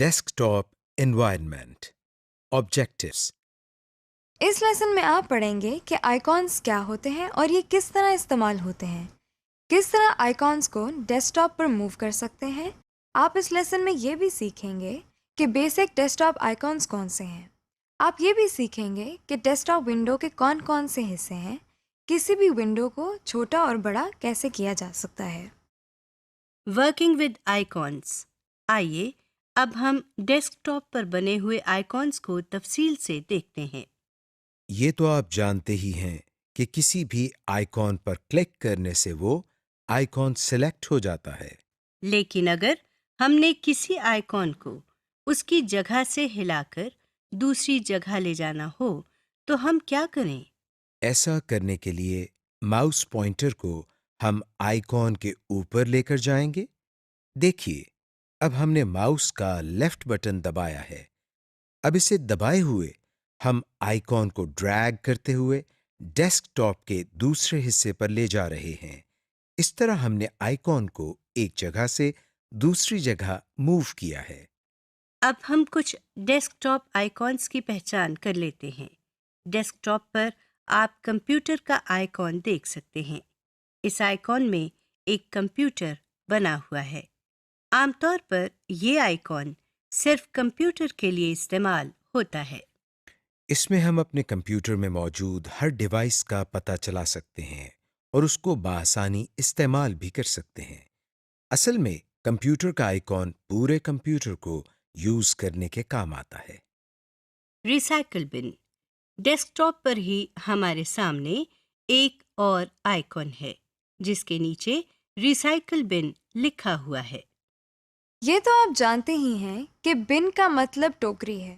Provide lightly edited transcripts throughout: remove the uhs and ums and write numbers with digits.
Desktop environment. Objectives. اس lesson میں آپ پڑھیں گے کہ آئیکونس کیا ہوتے ہیں اور یہ کس طرح استعمال ہوتے ہیں، کس طرح آئیکونس کو ڈیسک ٹاپ پر موو کر سکتے ہیں۔ آپ اس لیسن میں یہ بھی سیکھیں گے کہ بیسک ڈیسک ٹاپ آئیکونس کون سے ہیں۔ آپ یہ بھی سیکھیں گے کہ ڈیسک ٹاپ ونڈو کے کون کون سے حصے ہیں، کسی بھی ونڈو کو چھوٹا اور بڑا کیسے کیا جا سکتا ہے۔ Working with icons. آئیے اب ہم ڈیسک ٹاپ پر بنے ہوئے آئیکونس کو تفصیل سے دیکھتے ہیں۔ یہ تو آپ جانتے ہی ہیں کہ کسی بھی آئیکن پر کلک کرنے سے وہ آئیکن سلیکٹ ہو جاتا ہے۔ لیکن اگر ہم نے کسی آئیکن کو اس کی جگہ سے ہلا کر دوسری جگہ لے جانا ہو تو ہم کیا کریں؟ ایسا کرنے کے لیے ماؤس پوائنٹر کو ہم آئیکن کے اوپر لے کر جائیں گے۔ دیکھیے، اب ہم نے ماؤس کا لیفٹ بٹن دبایا ہے۔ اب اسے دبائے ہوئے ہم آئیکن کو ڈریگ کرتے ہوئے ڈیسک ٹاپ کے دوسرے حصے پر لے جا رہے ہیں۔ اس طرح ہم نے آئیکن کو ایک جگہ سے دوسری جگہ موو کیا ہے۔ اب ہم کچھ ڈیسک ٹاپ آئیکونس کی پہچان کر لیتے ہیں۔ ڈیسک ٹاپ پر آپ کمپیوٹر کا آئیکن دیکھ سکتے ہیں۔ اس آئیکن میں ایک کمپیوٹر بنا ہوا ہے۔ عام طور پر یہ آئیکن صرف کمپیوٹر کے لیے استعمال ہوتا ہے۔ اس میں ہم اپنے کمپیوٹر میں موجود ہر ڈیوائس کا پتہ چلا سکتے ہیں اور اس کو بآسانی استعمال بھی کر سکتے ہیں۔ اصل میں کمپیوٹر کا آئیکن پورے کمپیوٹر کو یوز کرنے کے کام آتا ہے۔ ریسائیکل بن۔ ڈیسک ٹاپ پر ہی ہمارے سامنے ایک اور آئیکن ہے جس کے نیچے ریسائیکل بن لکھا ہوا ہے۔ یہ تو آپ جانتے ہی ہیں کہ بن کا مطلب ٹوکری ہے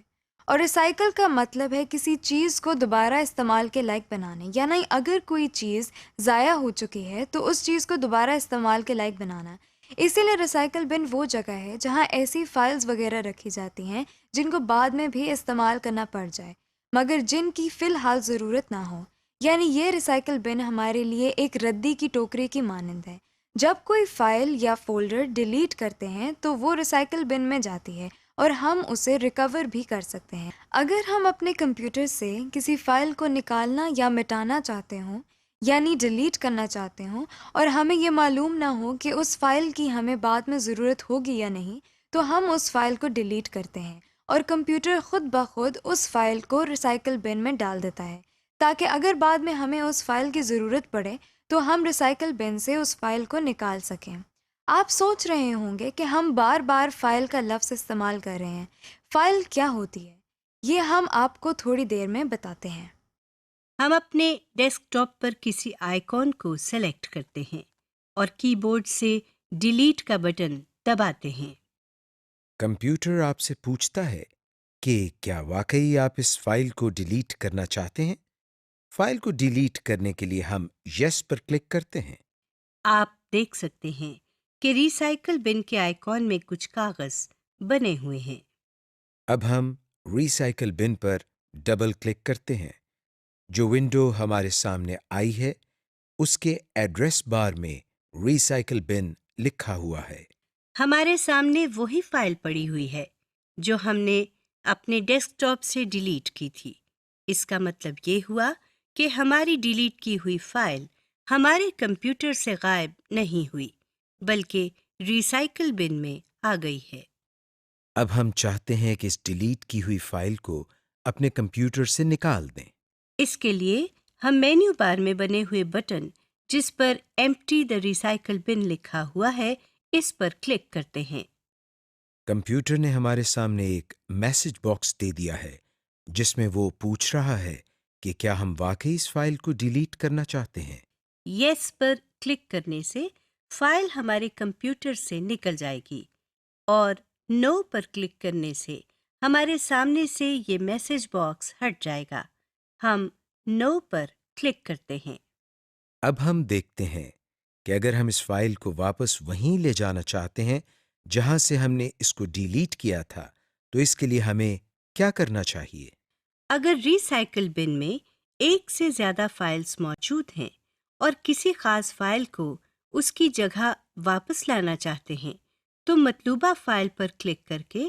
اور ریسائیکل کا مطلب ہے کسی چیز کو دوبارہ استعمال کے لائق بنانے، یعنی اگر کوئی چیز ضائع ہو چکی ہے تو اس چیز کو دوبارہ استعمال کے لائق بنانا۔ اسی لیے ریسائیکل بن وہ جگہ ہے جہاں ایسی فائلز وغیرہ رکھی جاتی ہیں جن کو بعد میں بھی استعمال کرنا پڑ جائے مگر جن کی فی الحال ضرورت نہ ہو، یعنی یہ ریسائیکل بن ہمارے لیے ایک ردی کی ٹوکری کی مانند ہے۔ جب کوئی فائل یا فولڈر ڈیلیٹ کرتے ہیں تو وہ ریسائیکل بن میں جاتی ہے اور ہم اسے ریکور بھی کر سکتے ہیں۔ اگر ہم اپنے کمپیوٹر سے کسی فائل کو نکالنا یا مٹانا چاہتے ہوں، یعنی ڈیلیٹ کرنا چاہتے ہوں، اور ہمیں یہ معلوم نہ ہو کہ اس فائل کی ہمیں بعد میں ضرورت ہوگی یا نہیں، تو ہم اس فائل کو ڈیلیٹ کرتے ہیں اور کمپیوٹر خود بخود اس فائل کو ریسائیکل بن میں ڈال دیتا ہے تاکہ اگر بعد میں ہمیں اس فائل کی ضرورت پڑے تو ہم ریسائیکل بن سے اس فائل کو نکال سکیں۔ آپ سوچ رہے ہوں گے کہ ہم بار بار فائل کا لفظ استعمال کر رہے ہیں۔ فائل کیا ہوتی ہے یہ ہم آپ کو تھوڑی دیر میں بتاتے ہیں۔ ہم اپنے ڈیسک ٹاپ پر کسی آئیکن کو سلیکٹ کرتے ہیں اور کی بورڈ سے ڈیلیٹ کا بٹن دباتے ہیں۔ کمپیوٹر آپ سے پوچھتا ہے کہ کیا واقعی آپ اس فائل کو ڈیلیٹ کرنا چاہتے ہیں؟ فائل کو ڈیلیٹ کرنے کے لیے ہم یس پر کلک کرتے ہیں۔ آپ دیکھ سکتے ہیں کہ ریسائیکل بن کے آئیکن میں کچھ کاغذ بنے ہوئے ہیں۔ اب ہم ریسائیکل بن پر ڈبل کلک کرتے ہیں۔ جو ونڈو ہمارے سامنے آئی ہے اس کے ایڈریس بار میں ریسائیکل بن لکھا ہوا ہے۔ ہمارے سامنے وہی فائل پڑی ہوئی ہے جو ہم نے اپنے ڈیسک ٹاپ سے ڈیلیٹ کی تھی۔ اس کا مطلب یہ ہوا کہ ہماری ڈیلیٹ کی ہوئی فائل ہمارے کمپیوٹر سے غائب نہیں ہوئی بلکہ ریسائیکل بن میں آ گئی ہے۔ اب ہم چاہتے ہیں کہ اس ڈیلیٹ کی ہوئی فائل کو اپنے کمپیوٹر سے نکال دیں۔ اس کے لیے ہم مینیو بار میں بنے ہوئے بٹن جس پر ایمپٹی دی ریسائیکل بن لکھا ہوا ہے اس پر کلک کرتے ہیں۔ کمپیوٹر نے ہمارے سامنے ایک میسج باکس دے دیا ہے جس میں وہ پوچھ رہا ہے کہ کیا ہم واقعی اس فائل کو ڈیلیٹ کرنا چاہتے ہیں۔ یس پر کلک کرنے سے فائل ہمارے کمپیوٹر سے نکل جائے گی اور نو پر کلک کرنے سے ہمارے سامنے سے یہ میسج باکس ہٹ جائے گا۔ ہم نو پر کلک کرتے ہیں۔ اب ہم دیکھتے ہیں کہ اگر ہم اس فائل کو واپس وہیں لے جانا چاہتے ہیں جہاں سے ہم نے اس کو ڈیلیٹ کیا تھا تو اس کے لیے ہمیں کیا کرنا چاہیے۔ اگر ریسائیکل بن میں ایک سے زیادہ فائلز موجود ہیں اور کسی خاص فائل کو اس کی جگہ واپس لانا چاہتے ہیں تو مطلوبہ فائل پر کلک کر کے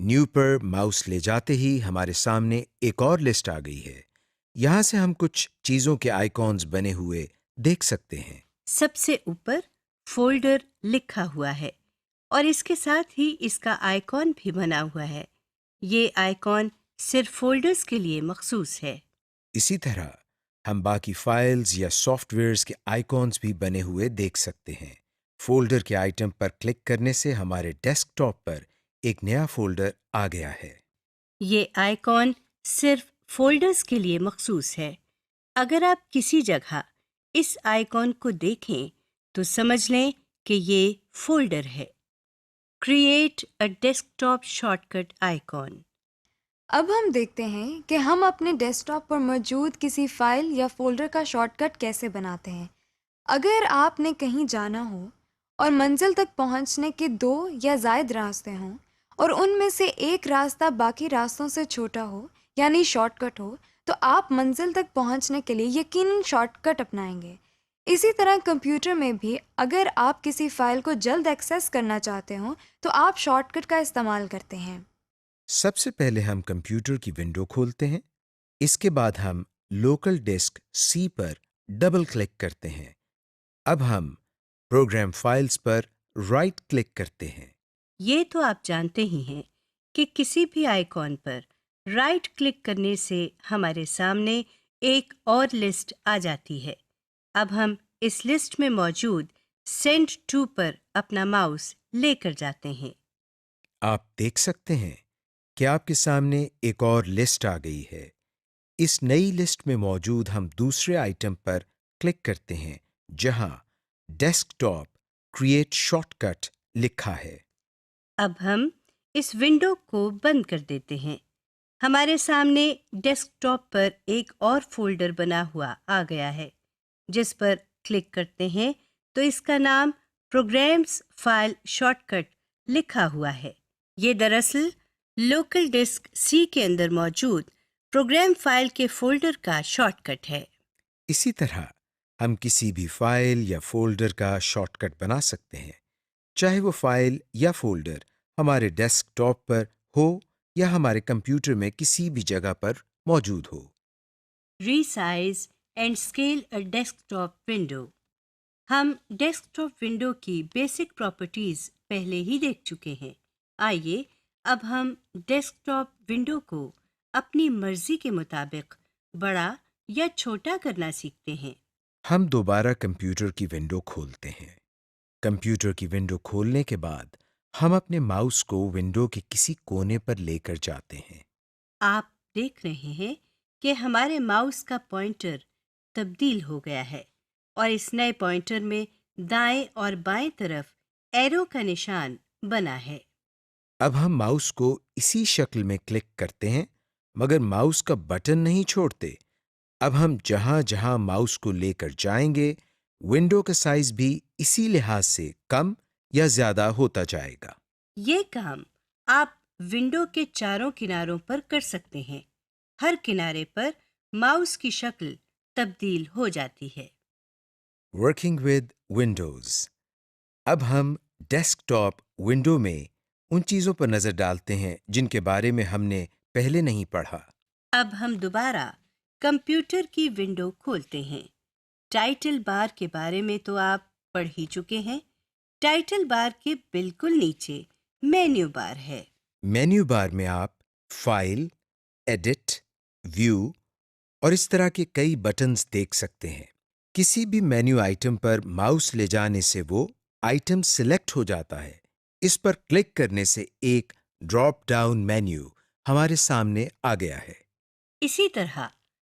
نیو پر ماؤس لے جاتے ہی ہمارے سامنے ایک اور لسٹ آ گئی ہے۔ یہاں سے ہم کچھ چیزوں کے آئیکونز بنے ہوئے دیکھ سکتے ہیں۔ سب سے اوپر فولڈر لکھا ہوا ہے اور اس کے ساتھ ہی اس کا آئیکن بھی بنا ہوا ہے۔ یہ آئیکن صرف فولڈرز کے لیے مخصوص ہے۔ اسی طرح ہم باقی فائلز یا سافٹ ویئرز کے آئیکونز بھی بنے ہوئے دیکھ سکتے ہیں۔ فولڈر کے آئٹم پر کلک کرنے سے ہمارے ڈیسک ٹاپ پر ایک نیا فولڈر آ گیا ہے۔ یہ آئیکن صرف فولڈرز کے لیے مخصوص ہے۔ اگر آپ کسی جگہ اس آئیکن کو دیکھیں تو سمجھ لیں کہ یہ فولڈر ہے۔ Create a desktop shortcut icon. اب ہم دیکھتے ہیں کہ ہم اپنے ڈیسک ٹاپ پر موجود کسی فائل یا فولڈر کا شارٹ کٹ کیسے بناتے ہیں۔ اگر آپ نے کہیں جانا ہو اور منزل تک پہنچنے کے 2 یا زائد راستے ہوں اور ان میں سے ایک راستہ باقی راستوں سے چھوٹا ہو یعنی شارٹ کٹ ہو، تو آپ منزل تک پہنچنے کے لیے یقیناً شارٹ کٹ اپنائیں گے۔ اسی طرح کمپیوٹر میں بھی اگر آپ کسی فائل کو جلد ایکسیس کرنا چاہتے ہوں تو آپ شارٹ کٹ کا استعمال کرتے ہیں۔ سب سے پہلے ہم کمپیوٹر کی ونڈو کھولتے ہیں۔ اس کے بعد ہم لوکل ڈسک سی پر ڈبل کلک کرتے ہیں۔ اب ہم پروگرام فائلز پر رائٹ کلک کرتے ہیں۔ یہ تو آپ جانتے ہی ہیں کہ کسی بھی آئیکن پر رائٹ کلک کرنے سے ہمارے سامنے ایک اور لسٹ آ جاتی ہے۔ اب ہم اس لسٹ میں موجود سینڈ ٹو پر اپنا ماؤس لے کر جاتے ہیں۔ آپ دیکھ سکتے ہیں کہ آپ کے سامنے ایک اور لسٹ آ گئی ہے۔ اس نئی لسٹ میں موجود ہم دوسرے آئٹم پر کلک کرتے ہیں جہاں desktop create shortcut لکھا ہے۔ اب ہم اس ونڈو کو بند کر دیتے ہیں۔ ہمارے سامنے ڈیسک ٹاپ پر ایک اور فولڈر بنا ہوا آ گیا ہے۔ جس پر کلک کرتے ہیں تو اس کا نام پروگرامز فائل شارٹ کٹ لکھا ہوا ہے۔ یہ دراصل لوکل ڈسک سی کے اندر موجود پروگرام فائل کے فولڈر کا شارٹ کٹ ہے۔ اسی طرح ہم کسی بھی فائل یا فولڈر کا شارٹ کٹ بنا سکتے ہیں، چاہے وہ فائل یا فولڈر ہمارے ڈیسک ٹاپ پر ہو یا ہمارے کمپیوٹر میں کسی بھی جگہ پر موجود ہو۔ Resize and scale a desktop window. ہم ڈیسک ٹاپ ونڈو کی بیسک پراپرٹیز پہلے ہی دیکھ چکے ہیں۔ آئیے اب ہم ڈیسک ٹاپ ونڈو کو اپنی مرضی کے مطابق بڑا یا چھوٹا کرنا سیکھتے ہیں۔ ہم دوبارہ کمپیوٹر کی ونڈو کھولتے ہیں۔ کمپیوٹر کی ونڈو کھولنے کے بعد ہم اپنے ماؤس کو ونڈو کے کسی کونے پر لے کر جاتے ہیں۔ آپ دیکھ رہے ہیں کہ ہمارے ماؤس کا پوائنٹر تبدیل ہو گیا ہے اور اس نئے پوائنٹر میں دائیں اور بائیں طرف ایرو کا نشان بنا ہے۔ اب ہم ماؤس کو اسی شکل میں کلک کرتے ہیں مگر ماؤس کا بٹن نہیں چھوڑتے۔ اب ہم جہاں جہاں ماؤس کو لے کر جائیں گے ونڈو کا سائز بھی اسی لحاظ سے کم یا زیادہ ہوتا جائے گا۔ یہ کام آپ ونڈو کے چاروں کناروں پر کر سکتے ہیں۔ ہر کنارے پر ماؤس کی شکل تبدیل ہو جاتی ہے۔ Working with Windows. اب ہم ڈیسک ٹاپ ونڈو میں ان چیزوں پر نظر ڈالتے ہیں جن کے بارے میں ہم نے پہلے نہیں پڑھا۔ اب ہم دوبارہ کمپیوٹر کی ونڈو کھولتے ہیں۔ ٹائٹل بار کے بارے میں تو آپ پڑھ ہی چکے ہیں۔ ٹائٹل بار کے بالکل نیچے مینیو بار ہے۔ مینیو بار میں آپ فائل، ایڈٹ، ویو اور اس طرح کے کئی بٹنز دیکھ سکتے ہیں۔ کسی بھی مینیو آئٹم پر ماؤس لے جانے سے وہ آئٹم سلیکٹ ہو جاتا ہے۔ اس پر کلک کرنے سے ایک ڈراپ ڈاؤن مینیو ہمارے سامنے آ گیا ہے۔ اسی طرح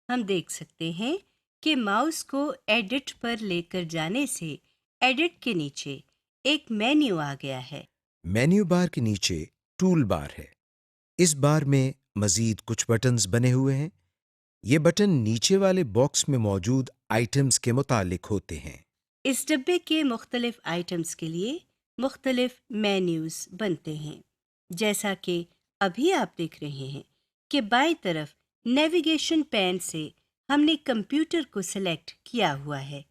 ہم دیکھ سکتے ہیں کہ ماؤس کو ایڈٹ پر لے کر جانے سے ایڈٹ کے نیچے ایک مینیو آ گیا ہے۔ مینیو بار کے نیچے ٹول بار ہے۔ اس بار میں مزید کچھ بٹنز بنے ہوئے ہیں۔ یہ بٹن نیچے والے باکس میں موجود آئٹمز کے متعلق ہوتے ہیں۔ اس ڈبے کے مختلف آئٹمز کے لیے مختلف مینیوز بنتے ہیں۔ جیسا کہ ابھی آپ دیکھ رہے ہیں کہ بائیں طرف نیویگیشن پین سے ہم نے کمپیوٹر کو سلیکٹ کیا ہوا ہے،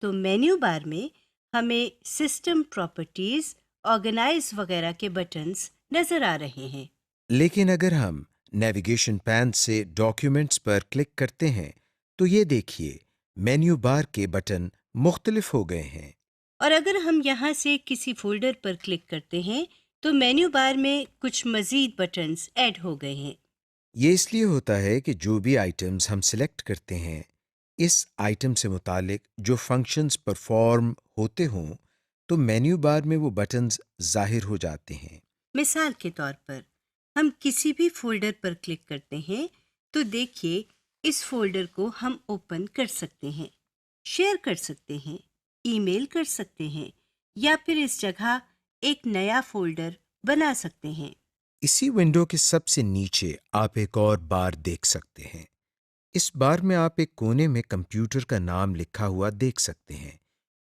تو مینیو بار میں ہمیں سسٹم پراپرٹیز، آرگنائز وغیرہ کے بٹنز نظر آ رہے ہیں۔ لیکن اگر ہم نیویگیشن پین سے ڈاکیومنٹس پر کلک کرتے ہیں تو یہ دیکھیے مینیو بار کے بٹن مختلف ہو گئے ہیں۔ اور اگر ہم یہاں سے کسی فولڈر پر کلک کرتے ہیں تو مینیو بار میں کچھ مزید بٹنز ایڈ ہو گئے ہیں۔ یہ اس لیے ہوتا ہے کہ جو بھی آئٹمز ہم سلیکٹ کرتے ہیں اس آئٹم سے متعلق جو فنکشنز پرفارم ہوتے ہوں تو مینیو بار میں وہ بٹنز ظاہر ہو جاتے ہیں۔ مثال کے طور پر ہم کسی بھی فولڈر پر کلک کرتے ہیں تو دیکھیے اس فولڈر کو ہم اوپن کر سکتے ہیں، شیئر کر سکتے ہیں، ای میل کر سکتے ہیں یا پھر اس جگہ ایک نیا فولڈر بنا سکتے ہیں۔ اسی ونڈو کے سب سے نیچے آپ ایک اور بار دیکھ سکتے ہیں۔ اس بار میں آپ ایک کونے میں کمپیوٹر کا نام لکھا ہوا دیکھ سکتے ہیں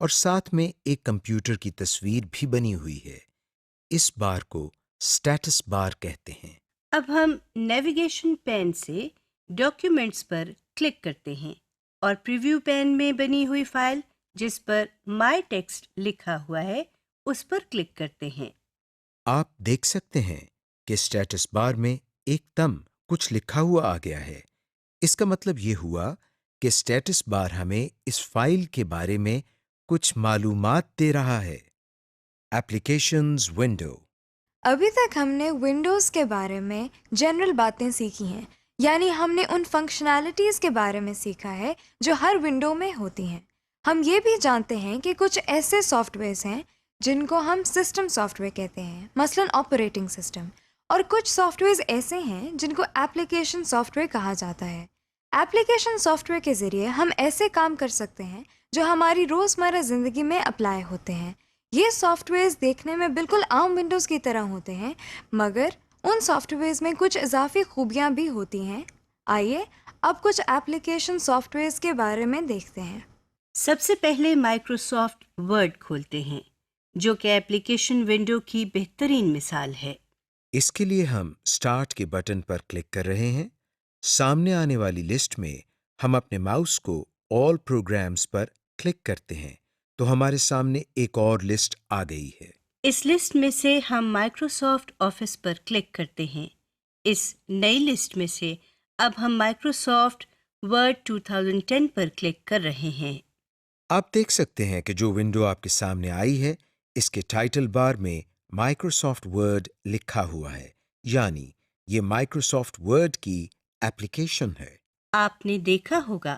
اور ساتھ میں ایک کمپیوٹر کی تصویر بھی بنی ہوئی ہے۔ اس بار کو اسٹیٹس بار کہتے ہیں۔ اب ہم نیویگیشن پین سے ڈاکیومنٹس پر کلک کرتے ہیں اور پریویو پین میں بنی ہوئی فائل جس پر مائی ٹیکسٹ لکھا ہوا ہے اس پر کلک کرتے ہیں۔ آپ دیکھ سکتے ہیں کہ اسٹیٹس بار میں ایک دم کچھ لکھا ہوا آ گیا ہے۔ اس کا مطلب یہ ہوا کہ اسٹیٹس بار ہمیں اس فائل کے بارے میں کچھ معلومات دے رہا ہے۔ Applications window. ابھی تک ہم نے ونڈوز کے بارے میں جنرل باتیں سیکھی ہیں، یعنی ہم نے ان فنکشنالٹیز کے بارے میں سیکھا ہے جو ہر ونڈو میں ہوتی ہیں۔ ہم یہ بھی جانتے ہیں کہ کچھ ایسے سافٹ ویئرز ہیں جن کو ہم سسٹم سافٹ ویئر کہتے ہیں، مثلاً آپریٹنگ سسٹم، اور کچھ سافٹ ویئرز ایسے ہیں جن کو ایپلیکیشن سافٹ ویئر کہا جاتا ہے۔ ایپلیکیشن سافٹ ویئر کے ذریعے ہم ایسے کام کر سکتے ہیں جو ہماری روزمرہ زندگی میں اپلائی ہوتے ہیں۔ یہ سافٹ ویئرز دیکھنے میں بالکل عام ونڈوز کی طرح ہوتے ہیں، مگر ان سافٹ ویئرز میں کچھ اضافی خوبیاں بھی ہوتی ہیں۔ آئیے اب کچھ ایپلیکیشن سافٹ ویئرز کے بارے میں دیکھتے ہیں۔ سب سے پہلے مائکروسافٹ ورڈ کھولتے ہیں جو کہ ایپلیکیشن ونڈو کی بہترین مثال ہے۔ اس کے لیے ہم اسٹارٹ کے بٹن پر کلک کر رہے ہیں۔ سامنے آنے والی لسٹ میں ہم اپنے ماؤس کو آل پروگرامز پر کلک کرتے ہیں تو ہمارے سامنے ایک اور لسٹ آ گئی ہے۔ اس لسٹ میں سے ہم مائکروسافٹ آفس پر کلک کرتے ہیں۔ اس نئی لسٹ میں سے اب ہم مائکروسافٹ ورڈ 2010 پر کلک کر رہے ہیں۔ آپ دیکھ سکتے ہیں کہ جو ونڈو آپ کے سامنے آئی ہے اس کے ٹائٹل بار میں مائکروسافٹ ورڈ لکھا ہوا ہے، یعنی یہ مائکروسافٹ ورڈ کی ایپلیکیشن ہے۔ آپ نے دیکھا ہوگا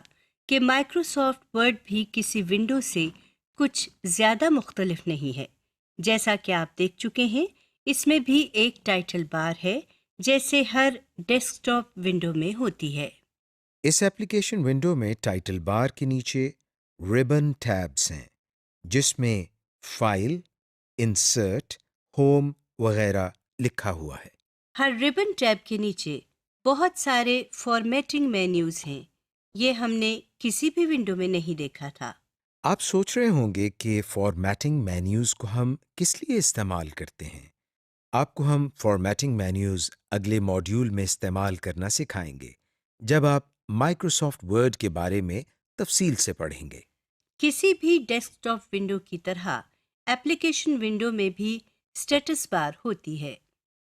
کہ مائکروسافٹ ورڈ بھی کسی ونڈو سے کچھ زیادہ مختلف نہیں ہے۔ جیسا کہ آپ دیکھ چکے ہیں اس میں بھی ایک ٹائٹل بار ہے جیسے ہر ڈیسک ٹاپ ونڈو میں ہوتی ہے۔ اس ایپلیکیشن ونڈو میں ٹائٹل بار کے نیچے ربن ٹیبز ہیں جس میں فائل، انسرٹ، ہوم وغیرہ لکھا ہوا ہے۔ ہر ربن ٹیب کے نیچے بہت سارے فارمیٹنگ مینیوز ہیں۔ یہ ہم نے کسی بھی ونڈو میں نہیں دیکھا تھا۔ آپ سوچ رہے ہوں گے کہ فارمیٹنگ مینیوز کو ہم کس لیے استعمال کرتے ہیں۔ آپ کو ہم فارمیٹنگ مینیوز اگلے ماڈیول میں استعمال کرنا سکھائیں گے جب آپ مائکروسافٹ ورڈ کے بارے میں تفصیل سے پڑھیں گے۔ کسی بھی ڈیسک ٹاپ ونڈو کی طرح ایپلیکیشن ونڈو میں بھی اسٹیٹس بار ہوتی ہے۔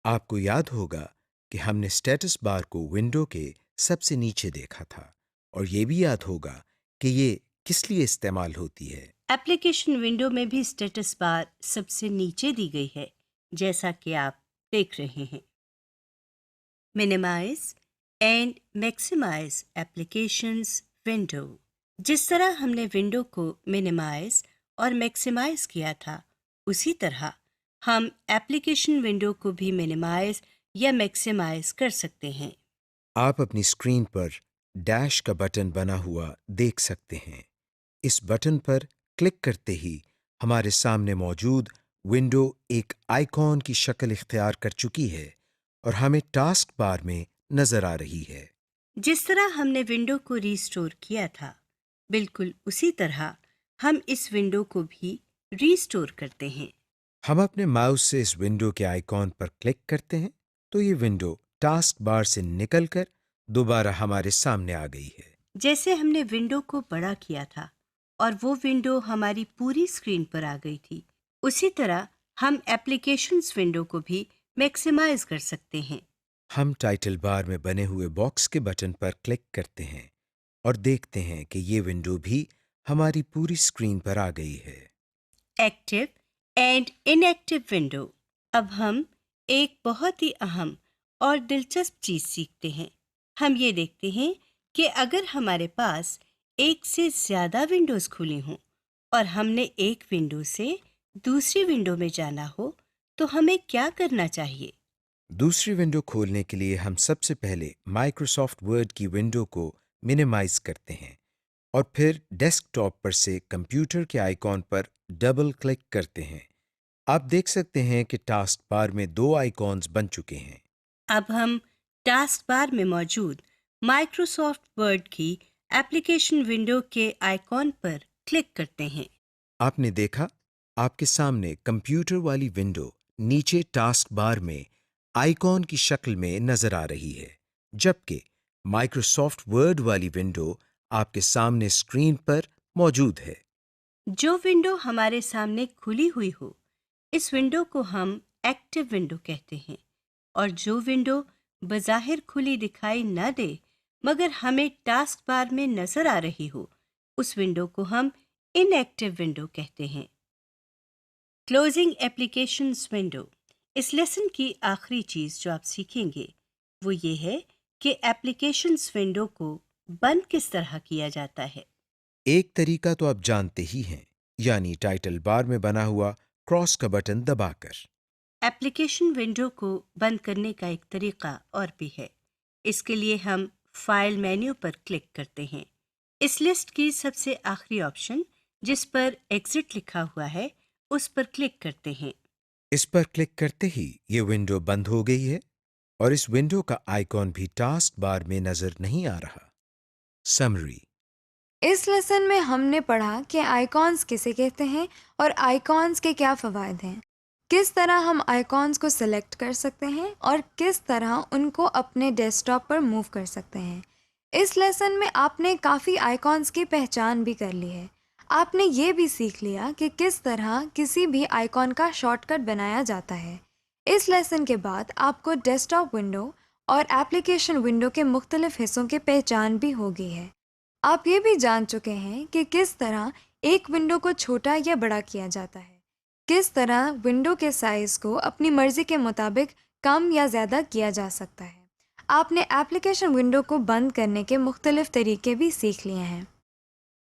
آپ کو یاد ہوگا کہ ہم نے اسٹیٹس بار کو ونڈو کے سب سے نیچے دیکھا تھا، اور یہ بھی یاد ہوگا کہ یہ کس لیے استعمال ہوتی ہے۔ ایپلیکیشن ونڈو میں بھی اسٹیٹس بار سب سے نیچے دی گئی ہے جیسا کہ آپ دیکھ رہے ہیں۔ Minimize and maximize applications window. جس طرح ہم نے ونڈو کو منیمائز اور میکسیمائز کیا تھا اسی طرح ہم ایپلیکیشن ونڈو کو بھی منیمائز یا میکسیمائز کر سکتے ہیں۔ آپ اپنی اسکرین پر ڈیش کا بٹن بنا ہوا دیکھ سکتے ہیں۔ اس بٹن پر کلک کرتے ہی ہمارے سامنے موجود ونڈو ایک آئیکن کی شکل اختیار کر چکی ہے اور ہمیں ٹاسک بار میں نظر آ رہی ہے۔ جس طرح ہم نے ونڈو کو ریسٹور کیا تھا بالکل اسی طرح ہم اس ونڈو کو بھی ریسٹور کرتے ہیں۔ ہم اپنے ماؤس سے اس ونڈو کے آئیکن پر کلک کرتے ہیں تو یہ ونڈو ٹاسک بار سے نکل کر دوبارہ ہمارے سامنے آ گئی ہے۔ جیسے ہم نے ونڈو کو بڑا کیا تھا اور وہ ونڈو ہماری پوری اسکرین پر آ گئی تھی، اسی طرح ہم ایپلیکیشنز ونڈو کو بھی میکسیمائز کر سکتے ہیں۔ ہم ٹائٹل بار میں بنے ہوئے باکس کے بٹن پر کلک کرتے ہیں اور دیکھتے ہیں کہ یہ ونڈو بھی ہماری پوری اسکرین پر آ گئی ہے۔ Active and in active window. اب ہم ایک بہت ہی اہم اور دلچسپ چیز سیکھتے ہیں۔ ہم یہ دیکھتے ہیں کہ اگر ہمارے پاس ایک سے زیادہ ونڈوز کھلی ہوں اور ہم نے ایک ونڈو سے دوسری ونڈو میں جانا ہو تو ہمیں کیا کرنا چاہیے؟ دوسری ونڈو کھولنے کے لیے ہم سب سے پہلے مائکروسافٹ ورڈ کی ونڈو کو منیمائز کرتے ہیں اور پھر ڈیسک ٹاپ پر سے کمپیوٹر کے آئیکن پر ڈبل کلک کرتے ہیں۔ آپ دیکھ سکتے ہیں کہ ٹاسک بار میں 2 آئیکونز بن چکے ہیں۔ اب ہم ٹاسک بار میں موجود مائکروسافٹ ورڈ کی ایپلیکیشن ونڈو کے آئیکن پر کلک کرتے ہیں۔ آپ نے دیکھا آپ کے سامنے کمپیوٹر والی ونڈو نیچے ٹاسک بار میں آئیکن کی شکل میں نظر آ رہی ہے، جبکہ مائکروسافٹ ورڈ والی ونڈو آپ کے سامنے اسکرین پر موجود ہے۔ جو ونڈو ہمارے سامنے کھلی ہوئی ہو اس ونڈو کو ہم ایکٹیو ونڈو کہتے ہیں، اور جو ونڈو بظاہر کھلی دکھائی نہ دے مگر ہمیں ٹاسک بار میں نظر آ رہی ہو اس ونڈو کو ہم ان ایکٹیو ونڈو کہتے ہیں۔ Closing applications window. اس لیسن کی آخری چیز جو آپ سیکھیں گے وہ یہ ہے کہ ایپلیکیشنز ونڈو کو بند کس طرح کیا جاتا ہے۔ ایک طریقہ تو آپ جانتے ہی ہیں، یعنی ٹائٹل بار میں بنا ہوا کراس کا بٹن دبا کر۔ ایپلیکیشن ونڈو کو بند کرنے کا ایک طریقہ اور بھی ہے۔ اس کے لیے ہم فائل مینیو پر کلک کرتے ہیں۔ اس لسٹ کی سب سے آخری آپشن جس پر ایگزٹ لکھا ہوا ہے اس پر کلک کرتے ہیں۔ اس پر کلک کرتے ہی یہ ونڈو بند ہو گئی ہے اور اس ونڈو کا آئیکن بھی ٹاسک بار میں نظر نہیں آ رہا۔ سمری۔ اس لیسن میں ہم نے پڑھا کہ آئیکونز کسے کہتے ہیں اور آئیکونز کے کیا فوائد ہیں، کس طرح ہم آئیکونز کو سلیکٹ کر سکتے ہیں اور کس طرح ان کو اپنے ڈیسک ٹاپ پر موو کر سکتے ہیں۔ اس لیسن میں آپ نے کافی آئیکونز کی پہچان بھی کر لی ہے۔ آپ نے یہ بھی سیکھ لیا کہ کس طرح کسی بھی آئیکن کا شارٹ کٹ بنایا جاتا ہے۔ اس لیسن کے بعد آپ کو ڈیسک ٹاپ ونڈو اور ایپلیکیشن ونڈو کے مختلف حصوں کی پہچان بھی ہو گئی ہے۔ آپ یہ بھی جان چکے ہیں کہ کس طرح ایک ونڈو کو چھوٹا یا بڑا کیا جاتا ہے، کس طرح ونڈو کے سائز کو اپنی مرضی کے مطابق کم یا زیادہ کیا جا سکتا ہے۔ آپ نے ایپلیکیشن ونڈو کو بند کرنے کے مختلف طریقے بھی سیکھ لیے ہیں۔